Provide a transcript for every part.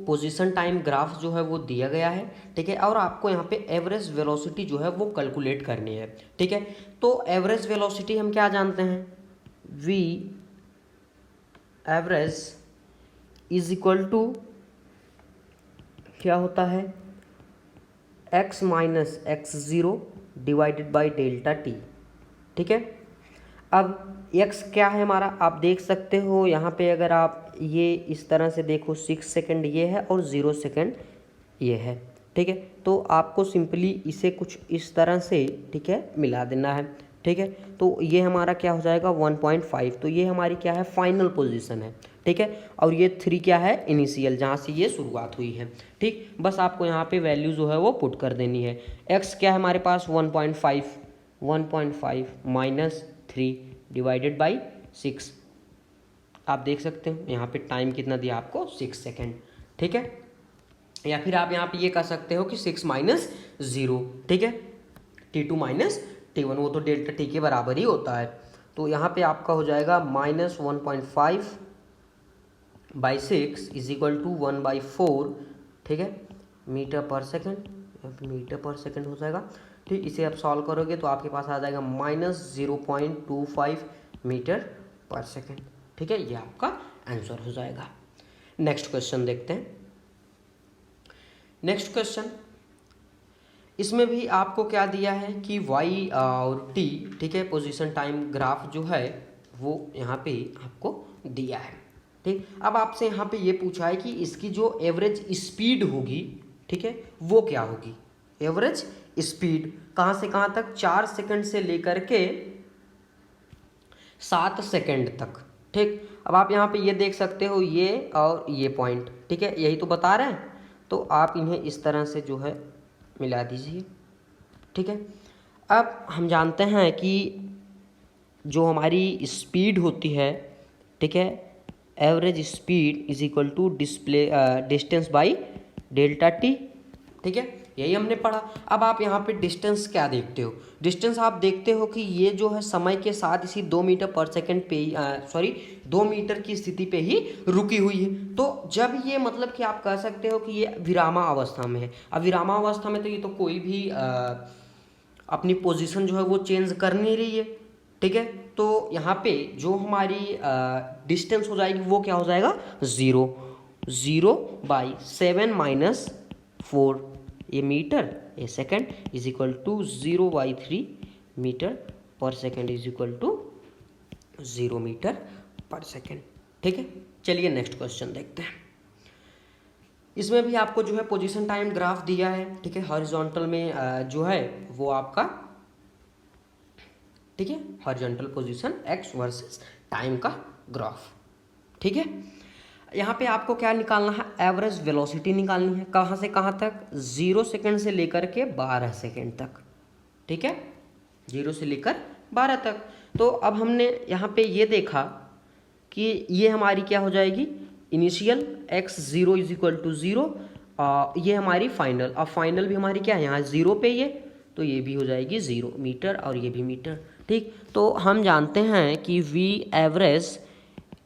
Position time graph जो है वो दिया गया है, ठीक है, और आपको यहाँ पे एवरेज वेलोसिटी जो है वो कैलकुलेट करनी है, ठीक है। तो एवरेज वेलोसिटी हम क्या जानते हैं, v average is equal to क्या होता है, x minus x zero divided by delta T, ठीक है। अब x क्या है हमारा, आप देख सकते हो यहाँ पे, अगर आप ये इस तरह से देखो 6 सेकंड ये है और 0 सेकंड ये है, ठीक है। तो आपको सिंपली इसे कुछ इस तरह से, ठीक है, मिला देना है, ठीक है। तो ये हमारा क्या हो जाएगा 1.5, तो ये हमारी क्या है फाइनल पोजीशन है, ठीक है। और ये 3 क्या है इनिशियल, जहाँ से ये शुरुआत हुई है, ठीक। बस आपको यहाँ पे वैल्यू जो है वो पुट कर देनी है। x क्या है हमारे पास 1.5 माइनस 3 डिवाइडेड बाई 6, आप देख सकते हो यहाँ पे टाइम कितना दिया आपको 6 सेकेंड, ठीक है। या फिर आप यहाँ पे ये कह सकते हो कि 6 माइनस 0, ठीक है, T2 माइनस T1, वो तो डेल्टा टी के बराबर ही होता है। तो यहाँ पे आपका हो जाएगा minus 1.5 by 6 is equal to 1/4, ठीक है, metre per second, metre per second हो जाएगा, ठीक। इसे आप सॉल्व करोगे तो आपके पास आ जाएगा माइनस 0.25 मीटर पर सेकेंड, ठीक है, ये आपका आंसर हो जाएगा। नेक्स्ट क्वेश्चन देखते हैं। नेक्स्ट क्वेश्चन, इसमें भी आपको क्या दिया है कि y और t, ठीक है, पोजीशन टाइम ग्राफ जो है वो यहाँ पे आपको दिया है, ठीक। अब आपसे यहाँ पे ये पूछा है कि इसकी जो एवरेज स्पीड होगी, ठीक है, वो क्या होगी। एवरेज स्पीड कहाँ से कहाँ तक, 4 सेकंड से लेकर के 7 सेकंड तक, ठीक। अब आप यहाँ पे ये देख सकते हो ये और ये पॉइंट, ठीक है, यही तो बता रहे हैं, तो आप इन्हें इस तरह से जो है मिला दीजिए, ठीक है। अब हम जानते हैं कि जो हमारी स्पीड होती है, ठीक है, average speed is equal to distance by delta T, ठीक है, यही हमने पढ़ा। अब आप यहाँ पे डिस्टेंस क्या देखते हो, डिस्टेंस आप देखते हो कि ये जो है समय के साथ इसी 2 मीटर पर सेकंड पे ही 2 मीटर की स्थिति पे ही रुकी हुई है। तो जब ये मतलब कि आप कह सकते हो कि ये विरामावस्था में है। अब विरामावस्था में तो ये तो कोई भी अपनी पोजीशन जो है वो चेंज कर नहीं रही है, ठीक है। तो यहाँ पे जो हमारी डिस्टेंस हो जाएगी वो क्या हो जाएगा 0/7 माइनस 4, ये मीटर ये second is equal to 0/3 metre per second is equal to 0 metre per second, ठीक है। चलिए नेक्स्ट क्वेश्चन देखते हैं। इसमें भी आपको जो है पोजीशन टाइम ग्राफ दिया है, ठीक है, हॉरिजॉन्टल में जो है वो आपका, ठीक है, horizontal position x versus time का ग्राफ, ठीक है। यहाँ पे आपको क्या निकालना है, एवरेज वेलोसिटी निकालनी है, कहाँ से कहाँ तक, 0 सेकंड से लेकर के 12 सेकंड तक, ठीक है, 0 से लेकर 12 तक। तो अब हमने यहाँ पे ये देखा कि ये हमारी क्या हो जाएगी initial x0 is equal to 0, ये हमारी फाइनल, अब फाइनल भी हमारी क्या है यहाँ 0 पे ये, तो ये भी हो जाएगी 0 मीटर और ये भी मीटर, ठीक। तो हम जानते हैं कि v average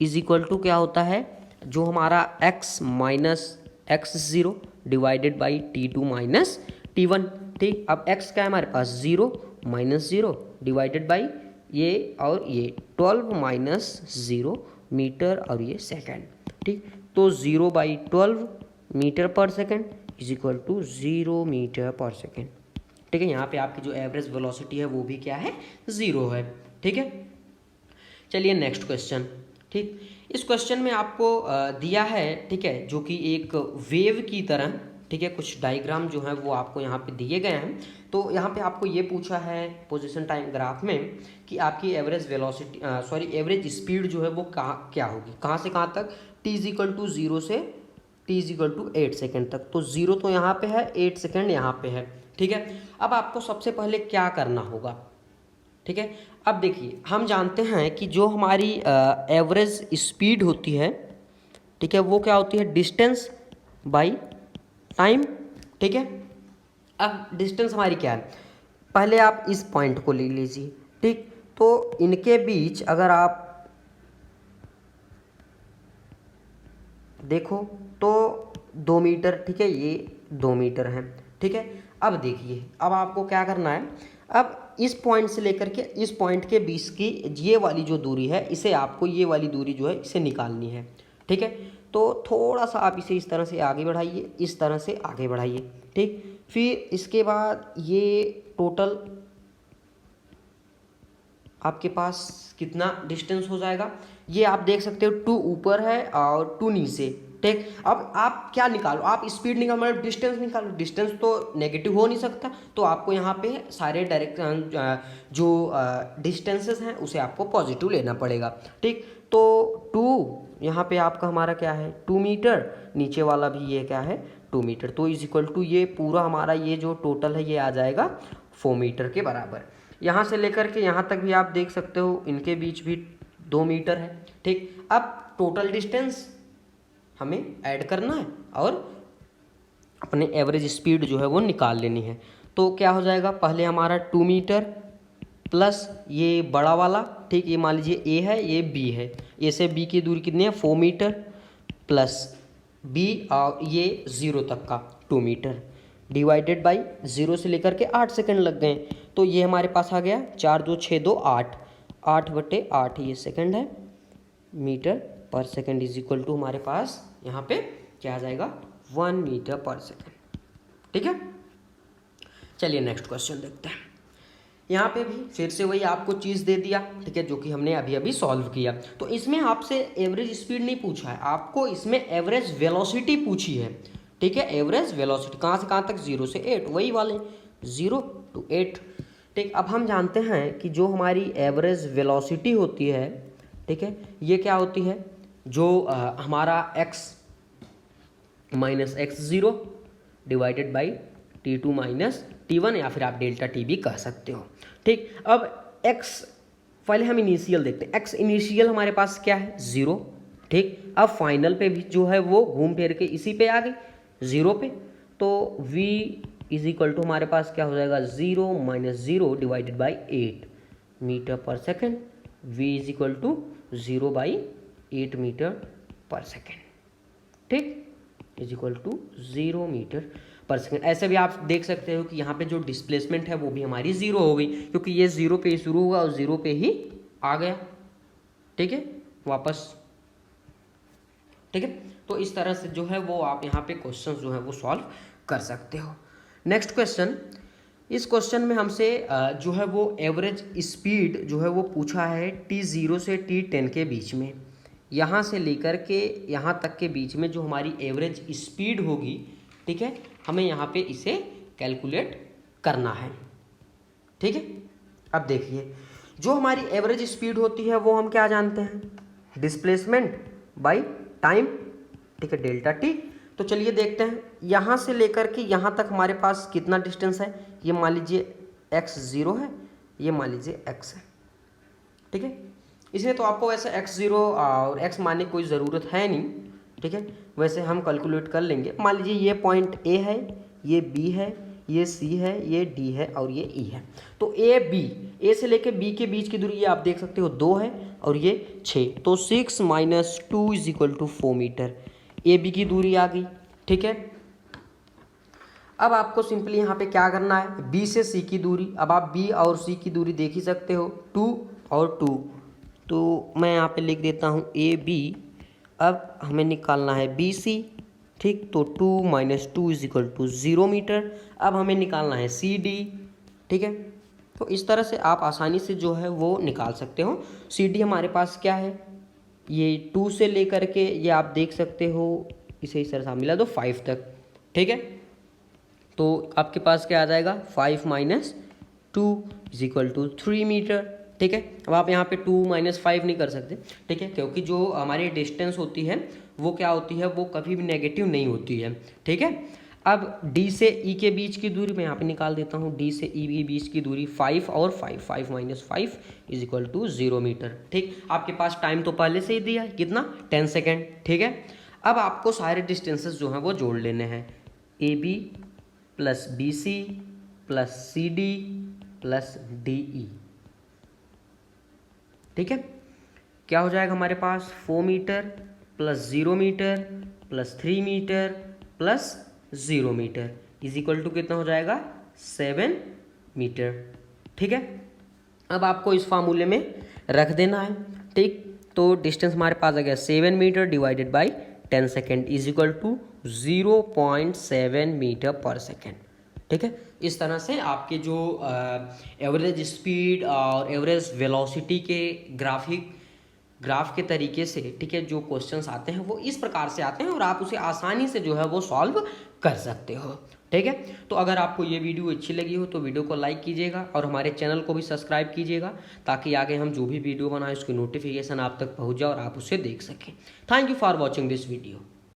is equal to क्या होता है, जो हमारा x minus x0 divided by T2 minus T1, ठीक। अब x क्या है हमारे पास 0 माइनस 0 डिवाइडेड बाई ये और ये 12 माइनस 0 मीटर और ये सेकेंड, ठीक। तो 0/12 metre per second is equal to 0 metre per second, ठीक है। यहाँ पे आपकी जो एवरेज वेलोसिटी है वो भी क्या है 0 है, ठीक है। चलिए नेक्स्ट क्वेश्चन, ठीक। इस क्वेश्चन में आपको दिया है, ठीक है, जो कि एक वेव की तरह, ठीक है, कुछ डायग्राम जो है वो आपको यहाँ पे दिए गए हैं। तो यहाँ पे आपको ये पूछा है पोजीशन टाइम ग्राफ में कि आपकी एवरेज वेलोसिटी एवरेज स्पीड जो है वो क्या होगी, कहाँ से कहाँ तक, t इज इक्वल टू 0 से t is equal to 8 second तक। तो 0 तो यहाँ पे है, 8 सेकेंड यहाँ पे है, ठीक है। अब आपको सबसे पहले क्या करना होगा, ठीक है। अब देखिए हम जानते हैं कि जो हमारी एवरेज स्पीड होती है, ठीक है, वो क्या होती है डिस्टेंस बाई टाइम, ठीक है। अब डिस्टेंस हमारी क्या है, पहले आप इस पॉइंट को ले लीजिए, ठीक। तो इनके बीच अगर आप देखो तो 2 मीटर, ठीक है, ये 2 मीटर है, ठीक है। अब देखिए, अब आपको क्या करना है, अब इस पॉइंट से लेकर के इस पॉइंट के बीच की ये वाली जो दूरी है, इसे आपको ये वाली दूरी जो है इसे निकालनी है, ठीक है। तो थोड़ा सा आप इसे इस तरह से आगे बढ़ाइए, इस तरह से आगे बढ़ाइए, ठीक। फिर इसके बाद ये टोटल आपके पास कितना डिस्टेंस हो जाएगा, ये आप देख सकते हो 2 ऊपर है और 2 नीचे, ठीक। अब आप क्या निकालो, आप स्पीड निकालो, मतलब डिस्टेंस निकालो। डिस्टेंस तो नेगेटिव हो नहीं सकता, तो आपको यहाँ पे सारे डायरेक्शन जो डिस्टेंसेस हैं उसे आपको पॉजिटिव लेना पड़ेगा, ठीक। तो 2 यहाँ पे आपका हमारा क्या है 2 मीटर, नीचे वाला भी ये क्या है 2 मीटर, तो इज इक्वल टू ये पूरा हमारा ये जो टोटल है ये आ जाएगा 4 मीटर के बराबर। यहाँ से लेकर के यहाँ तक भी आप देख सकते हो, इनके बीच भी 2 मीटर है, ठीक। अब टोटल डिस्टेंस हमें ऐड करना है और अपने एवरेज स्पीड जो है वो निकाल लेनी है। तो क्या हो जाएगा, पहले हमारा 2 मीटर प्लस ये बड़ा वाला, ठीक, ये मान लीजिए ए है, ये बी है, ए से बी की दूरी कितनी है 4 मीटर प्लस बी और ये 0 तक का 2 मीटर डिवाइडेड बाई 0 से लेकर के 8 सेकंड लग गए, तो ये हमारे पास आ गया 4 2 6 2 8, 8/8 ये सेकंड है, मीटर पर सेकंड इज इक्वल टू हमारे पास यहाँ पे क्या आ जाएगा 1 मीटर पर सेकंड, ठीक है। चलिए नेक्स्ट क्वेश्चन देखते हैं। यहाँ पे भी फिर से वही आपको चीज़ दे दिया, ठीक है, जो कि हमने अभी अभी सॉल्व किया। तो इसमें आपसे एवरेज स्पीड नहीं पूछा है, आपको इसमें एवरेज वेलोसिटी पूछी है, ठीक है। एवरेज वेलोसिटी कहाँ से कहाँ तक, 0 से 8, वही वाले 0 to 8, ठीक। अब हम जानते हैं कि जो हमारी एवरेज वेलोसिटी होती है, ठीक है, ये क्या होती है, जो हमारा x minus x0 divided by t2 minus t1, या फिर आप डेल्टा t भी कह सकते हो, ठीक। अब x पहले हम इनिशियल देखते हैं, x इनिशियल हमारे पास क्या है 0, ठीक। अब फाइनल पे भी जो है वो घूम फिर के इसी पे आ गई 0 पे, तो v इज इक्वल टू हमारे पास क्या हो जाएगा 0 minus 0 divided by 8 metre per second, v is equal to 0/8 metre per second, ठीक, is equal to 0 metre per second. ऐसे भी आप देख सकते हो कि यहाँ पे जो डिस्प्लेसमेंट है वो भी हमारी 0 हो गई, क्योंकि ये 0 पे ही शुरू हुआ और 0 पे ही आ गया, ठीक है, वापस, ठीक है। तो इस तरह से जो है वो आप यहाँ पे क्वेश्चन जो है वो सॉल्व कर सकते हो। नेक्स्ट क्वेश्चन, इस क्वेश्चन में हमसे जो है वो एवरेज स्पीड जो है वो पूछा है t0 से t10 के बीच में, यहाँ से लेकर के यहाँ तक के बीच में जो हमारी एवरेज स्पीड होगी, ठीक है, हमें यहाँ पे इसे कैलकुलेट करना है, ठीक है। अब देखिए, जो हमारी एवरेज स्पीड होती है वो हम क्या जानते हैं, डिस्प्लेसमेंट बाई टाइम, ठीक है, डेल्टा टी। तो चलिए देखते हैं, यहाँ से लेकर के यहाँ तक हमारे पास कितना डिस्टेंस है, ये मान लीजिए x0 है, ये मान लीजिए x है, ठीक है। इसलिए तो आपको वैसे x0 और x मानने की कोई ज़रूरत है नहीं, ठीक है, वैसे हम कैलकुलेट कर लेंगे। मान लीजिए ये पॉइंट A है, ये B है, ये C है, ये D है और ये E है। तो A से लेकर B के बीच की दूरी ये आप देख सकते हो 2 है और ये 6, तो 6 minus 2 is equal to 4 metre AB की दूरी आ गई, ठीक है। अब आपको सिंपली यहाँ पे क्या करना है, B से C की दूरी, अब आप B और C की दूरी देख ही सकते हो 2 और 2, तो मैं यहाँ पे लिख देता हूँ AB। अब हमें निकालना है BC, ठीक, तो 2 minus 2 is equal to 0 metre. अब हमें निकालना है CD, ठीक है। तो इस तरह से आप आसानी से जो है वो निकाल सकते हो। CD हमारे पास क्या है, ये 2 से लेकर के ये आप देख सकते हो, इसे इस तरह से मिला दो 5 तक, ठीक है। तो आपके पास क्या आ जाएगा 5 minus 2 is equal to 3 metre, ठीक है। अब आप यहाँ पे 2 माइनस 5 नहीं कर सकते, ठीक है, क्योंकि जो हमारी डिस्टेंस होती है वो क्या होती है, वो कभी भी नेगेटिव नहीं होती है, ठीक है। अब D से E के बीच की दूरी मैं यहाँ पे निकाल देता हूँ, D से E के बीच की दूरी 5 और 5 minus 5 is equal to 0 metre, ठीक। आपके पास टाइम तो पहले से ही दिया है, कितना 10 सेकेंड, ठीक है। अब आपको सारे डिस्टेंसेस जो हैं वो जोड़ लेने हैं, AB plus BC plus CD plus DE, ठीक है। क्या हो जाएगा हमारे पास 4 metre plus 0 metre plus 3 metre plus 0 metre is equal to कितना हो जाएगा 7 मीटर। ठीक है, अब आपको इस फार्मूले में रख देना है। ठीक, तो डिस्टेंस हमारे पास आ गया 7 metre divided by 10 second is equal to 0.7 metre per second. ठीक है, इस तरह से आपके जो एवरेज स्पीड और एवरेज वेलोसिटी के ग्राफ के तरीके से, ठीक है, जो क्वेश्चंस आते हैं वो इस प्रकार से आते हैं और आप उसे आसानी से जो है वो सॉल्व कर सकते हो। ठीक है, तो अगर आपको ये वीडियो अच्छी लगी हो तो वीडियो को लाइक कीजिएगा और हमारे चैनल को भी सब्सक्राइब कीजिएगा ताकि आगे हम जो भी वीडियो बनाएं उसकी नोटिफिकेशन आप तक पहुंच जाए और आप उसे देख सकें। Thank you for watching this video.